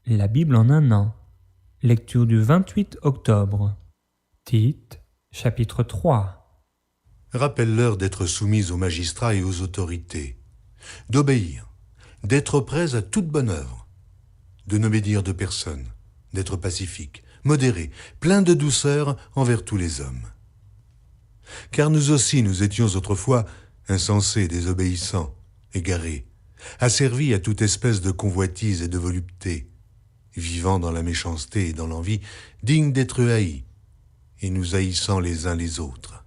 La Bible en un an. Lecture du 28 octobre. Tite, chapitre 3. Rappelle-leur d'être soumis aux magistrats et aux autorités, d'obéir, d'être prêts à toute bonne œuvre, de ne médire de personne, d'être pacifique, modéré, plein de douceur envers tous les hommes. Car nous aussi nous étions autrefois insensés, désobéissants, égarés, asservis à toute espèce de convoitise et de volupté, vivant dans la méchanceté et dans l'envie, dignes d'être haïs, et nous haïssant les uns les autres.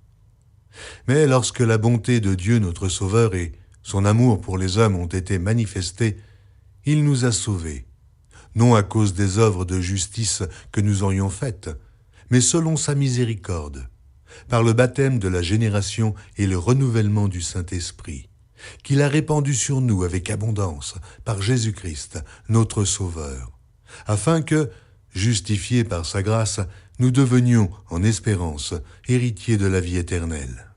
Mais lorsque la bonté de Dieu notre Sauveur et son amour pour les hommes ont été manifestés, il nous a sauvés, non à cause des œuvres de justice que nous aurions faites, mais selon sa miséricorde, par le baptême de la génération et le renouvellement du Saint-Esprit, qu'il a répandu sur nous avec abondance par Jésus-Christ, notre Sauveur, afin que, justifiés par sa grâce, nous devenions, en espérance, héritiers de la vie éternelle.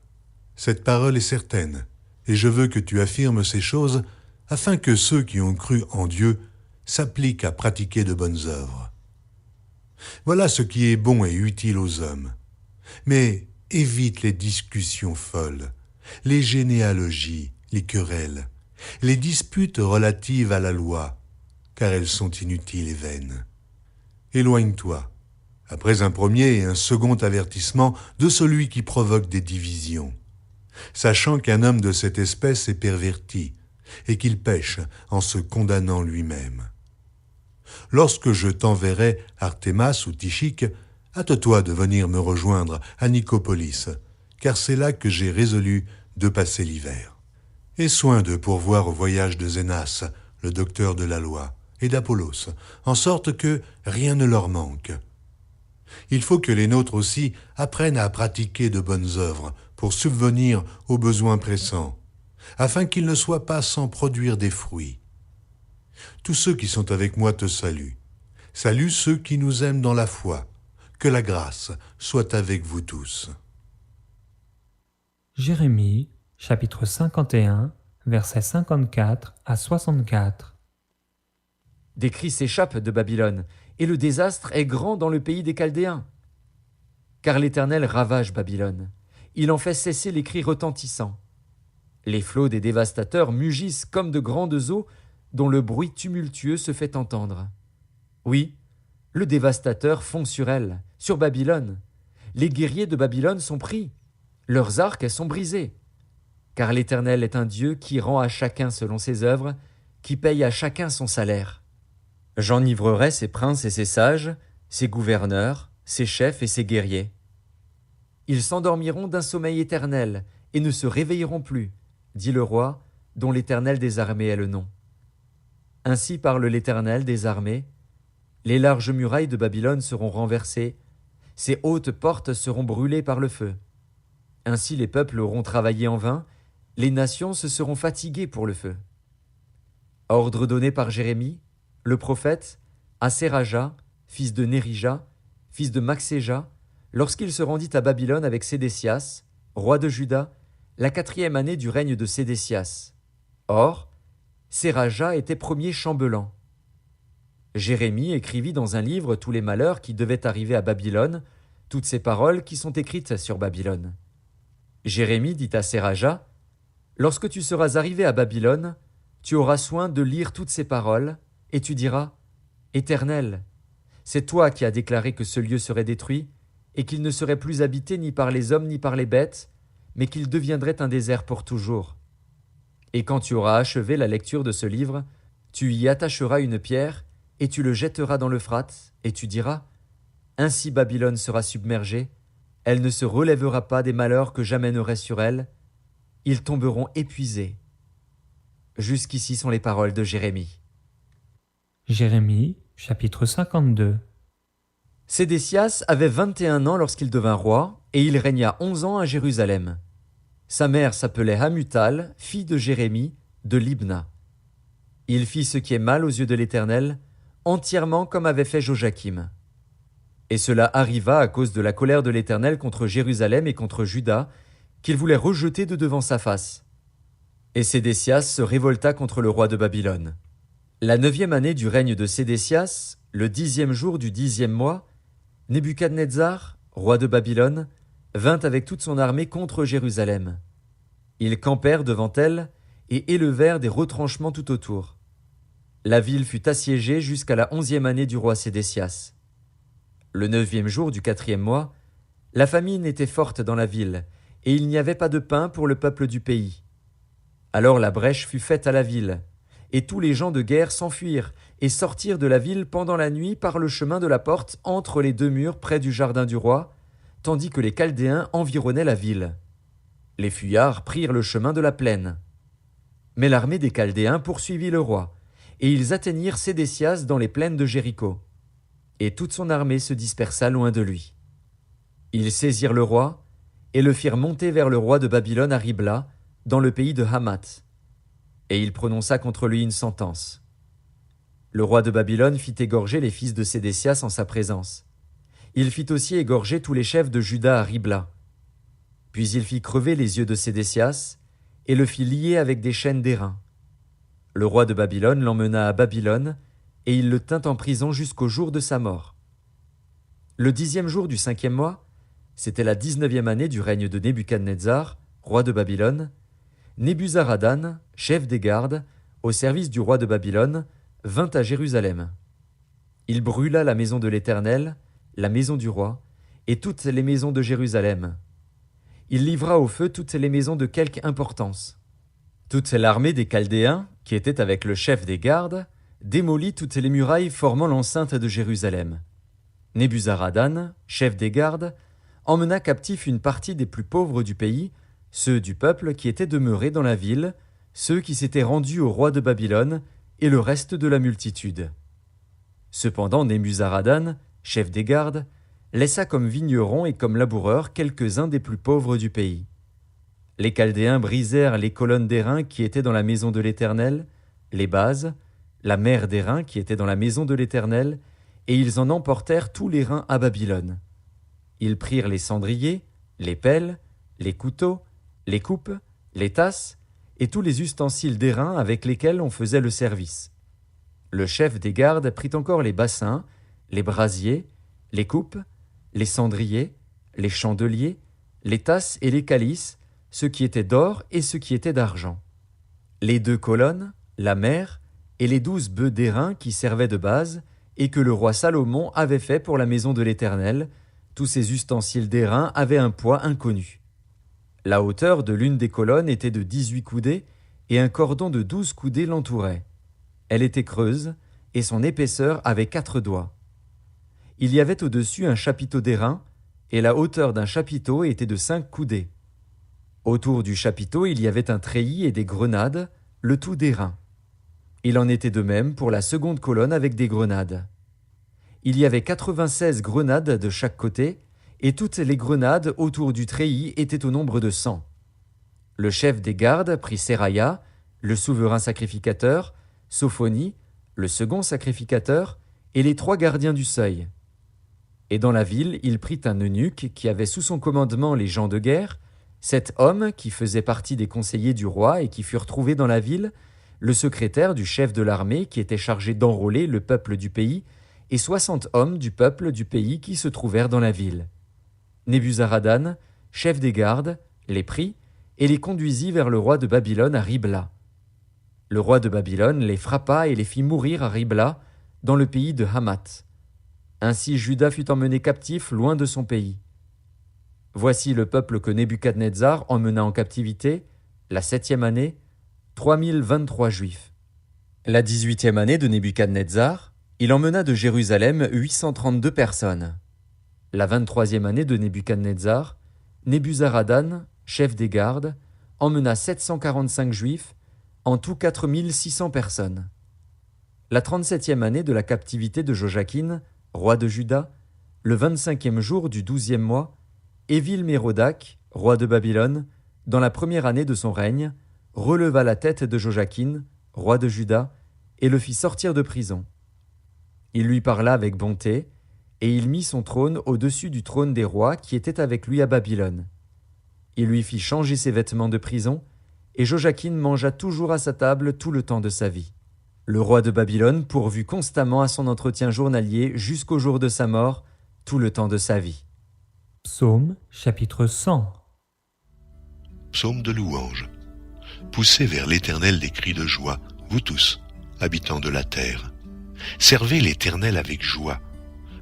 Cette parole est certaine, et je veux que tu affirmes ces choses, afin que ceux qui ont cru en Dieu s'appliquent à pratiquer de bonnes œuvres. Voilà ce qui est bon et utile aux hommes. Mais évite les discussions folles, les généalogies, les querelles, les disputes relatives à la loi, car elles sont inutiles et vaines. Éloigne-toi, après un premier et un second avertissement, de celui qui provoque des divisions, sachant qu'un homme de cette espèce est perverti, et qu'il pêche en se condamnant lui-même. Lorsque je t'enverrai Artémas ou Tychique, hâte-toi de venir me rejoindre à Nicopolis, car c'est là que j'ai résolu de passer l'hiver. Aie soin de pourvoir au voyage de Zénas, le docteur de la loi, et d'Apollos, en sorte que rien ne leur manque. Il faut que les nôtres aussi apprennent à pratiquer de bonnes œuvres pour subvenir aux besoins pressants, afin qu'ils ne soient pas sans produire des fruits. Tous ceux qui sont avec moi te saluent. Salue ceux qui nous aiment dans la foi. Que la grâce soit avec vous tous. Jérémie, chapitre 51, versets 54 à 64. Des cris s'échappent de Babylone, et le désastre est grand dans le pays des Chaldéens. Car l'Éternel ravage Babylone. Il en fait cesser les cris retentissants. Les flots des dévastateurs mugissent comme de grandes eaux dont le bruit tumultueux se fait entendre. Oui, le dévastateur fond sur elle, sur Babylone. Les guerriers de Babylone sont pris. Leurs arcs sont brisés. Car l'Éternel est un Dieu qui rend à chacun selon ses œuvres, qui paye à chacun son salaire. J'enivrerai ses princes et ses sages, ses gouverneurs, ses chefs et ses guerriers. Ils s'endormiront d'un sommeil éternel et ne se réveilleront plus, dit le roi, dont l'Éternel des armées est le nom. Ainsi parle l'Éternel des armées. Les larges murailles de Babylone seront renversées, ses hautes portes seront brûlées par le feu. Ainsi les peuples auront travaillé en vain, les nations se seront fatiguées pour le feu. Ordre donné par Jérémie, le prophète, à Séraja, fils de Nérija, fils de Maxéja, lorsqu'il se rendit à Babylone avec Sédécias, roi de Juda, la 4e année du règne de Sédécias. Or, Séraja était premier chambellan. Jérémie écrivit dans un livre tous les malheurs qui devaient arriver à Babylone, toutes ces paroles qui sont écrites sur Babylone. Jérémie dit à Séraja, « Lorsque tu seras arrivé à Babylone, tu auras soin de lire toutes ces paroles, et tu diras, « Éternel, c'est toi qui as déclaré que ce lieu serait détruit, et qu'il ne serait plus habité ni par les hommes ni par les bêtes, mais qu'il deviendrait un désert pour toujours. Et quand tu auras achevé la lecture de ce livre, tu y attacheras une pierre, et tu le jetteras dans l'Euphrate, et tu diras, « Ainsi Babylone sera submergée, elle ne se relèvera pas des malheurs que j'amènerai sur elle, ils tomberont épuisés. » Jusqu'ici sont les paroles de Jérémie. Jérémie, chapitre 52. Sédécias avait 21 ans lorsqu'il devint roi, et il régna 11 ans à Jérusalem. Sa mère s'appelait Hamutal, fille de Jérémie, de Libna. Il fit ce qui est mal aux yeux de l'Éternel, entièrement comme avait fait Joachim. Et cela arriva à cause de la colère de l'Éternel contre Jérusalem et contre Juda, qu'il voulait rejeter de devant sa face. Et Sédécias se révolta contre le roi de Babylone. La 9e année du règne de Sédécias, le 10e jour du 10e mois, Nebuchadnezzar, roi de Babylone, vint avec toute son armée contre Jérusalem. Ils campèrent devant elle et élevèrent des retranchements tout autour. La ville fut assiégée jusqu'à la 11e année du roi Sédécias. Le 9e jour du 4e mois, la famine était forte dans la ville, et il n'y avait pas de pain pour le peuple du pays. Alors la brèche fut faite à la ville, et tous les gens de guerre s'enfuirent et sortirent de la ville pendant la nuit par le chemin de la porte entre les deux murs près du jardin du roi, tandis que les Chaldéens environnaient la ville. Les fuyards prirent le chemin de la plaine. Mais l'armée des Chaldéens poursuivit le roi, et ils atteignirent Sédécias dans les plaines de Jéricho. Et toute son armée se dispersa loin de lui. Ils saisirent le roi, et le firent monter vers le roi de Babylone à Ribla, dans le pays de Hamath. Et il prononça contre lui une sentence. Le roi de Babylone fit égorger les fils de Sédécias en sa présence. Il fit aussi égorger tous les chefs de Juda à Ribla. Puis il fit crever les yeux de Sédécias, et le fit lier avec des chaînes d'airain. Le roi de Babylone l'emmena à Babylone, et il le tint en prison jusqu'au jour de sa mort. Le 10e jour du 5e mois, c'était la 19e année du règne de Nebuchadnezzar, roi de Babylone, Nebuzaradan, chef des gardes, au service du roi de Babylone, vint à Jérusalem. Il brûla la maison de l'Éternel, la maison du roi, et toutes les maisons de Jérusalem. Il livra au feu toutes les maisons de quelque importance. Toute l'armée des Chaldéens, qui était avec le chef des gardes, démolit toutes les murailles formant l'enceinte de Jérusalem. Nebuzaradan, chef des gardes, emmena captif une partie des plus pauvres du pays, ceux du peuple qui étaient demeurés dans la ville, ceux qui s'étaient rendus au roi de Babylone, et le reste de la multitude. Cependant Nebuzaradan, chef des gardes, laissa comme vignerons et comme laboureurs quelques-uns des plus pauvres du pays. Les Chaldéens brisèrent les colonnes d'airain qui étaient dans la maison de l'Éternel, les bases, la mer d'airain qui était dans la maison de l'Éternel, et ils en emportèrent tous les reins à Babylone. Ils prirent les cendriers, les pelles, les couteaux, les coupes, les tasses, et tous les ustensiles d'airain avec lesquels on faisait le service. Le chef des gardes prit encore les bassins, les brasiers, les coupes, les cendriers, les chandeliers, les tasses et les calices, ceux qui étaient d'or et ceux qui étaient d'argent. Les 2 colonnes, la mer, et les 12 bœufs d'airain qui servaient de base, et que le roi Salomon avait fait pour la maison de l'Éternel, tous ces ustensiles d'airain avaient un poids inconnu. La hauteur de l'une des colonnes était de 18 coudées, et un cordon de 12 coudées l'entourait. Elle était creuse, et son épaisseur avait 4 doigts. Il y avait au-dessus un chapiteau d'airain, et la hauteur d'un chapiteau était de 5 coudées. Autour du chapiteau il y avait un treillis et des grenades, le tout d'airain. Il en était de même pour la seconde colonne avec des grenades. Il y avait 96 grenades de chaque côté, et toutes les grenades autour du treillis étaient au nombre de 100. Le chef des gardes prit Seraya, le souverain sacrificateur, Sophonie, le second sacrificateur, et les 3 gardiens du seuil. Et dans la ville, il prit un eunuque qui avait sous son commandement les gens de guerre, 7 hommes qui faisaient partie des conseillers du roi et qui furent trouvés dans la ville, le secrétaire du chef de l'armée qui était chargé d'enrôler le peuple du pays, et 60 hommes du peuple du pays qui se trouvèrent dans la ville. Nebuzaradan, chef des gardes, les prit et les conduisit vers le roi de Babylone à Ribla. Le roi de Babylone les frappa et les fit mourir à Ribla, dans le pays de Hamath. Ainsi Juda fut emmené captif loin de son pays. Voici le peuple que Nebuchadnezzar emmena en captivité, la 7e année, 3023 Juifs. La 18e année de Nebuchadnezzar, il emmena de Jérusalem 832 personnes. La 23e année de Nebuchadnezzar, Nebuzaradan, chef des gardes, emmena 745 Juifs, en tout 4600 personnes. La 37e année de la captivité de Joachim, roi de Juda, le 25e jour du 12e mois, Évil-Mérodach, roi de Babylone, dans la première année de son règne, releva la tête de Joachim, roi de Juda, et le fit sortir de prison. Il lui parla avec bonté, et il mit son trône au-dessus du trône des rois qui étaient avec lui à Babylone. Il lui fit changer ses vêtements de prison, et Joachim mangea toujours à sa table tout le temps de sa vie. Le roi de Babylone pourvut constamment à son entretien journalier jusqu'au jour de sa mort, tout le temps de sa vie. Psaume chapitre 100. Psaume de louange. Poussez vers l'Éternel des cris de joie, vous tous, habitants de la terre. Servez l'Éternel avec joie.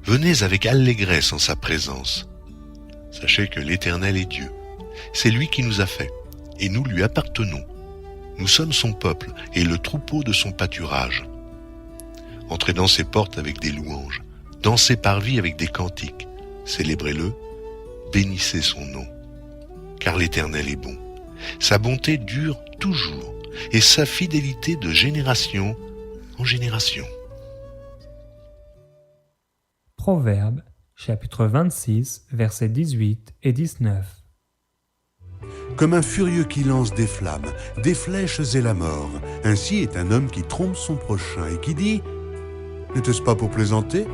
Venez avec allégresse en sa présence. Sachez que l'Éternel est Dieu. C'est lui qui nous a fait, et nous lui appartenons. Nous sommes son peuple et le troupeau de son pâturage. Entrez dans ses portes avec des louanges, dans ses parvis avec des cantiques. Célébrez-le, bénissez son nom. Car l'Éternel est bon. Sa bonté dure toujours, et sa fidélité de génération en génération. Proverbe chapitre 26, versets 18 et 19. Comme un furieux qui lance des flammes, des flèches et la mort, ainsi est un homme qui trompe son prochain et qui dit « N'était-ce pas pour plaisanter ?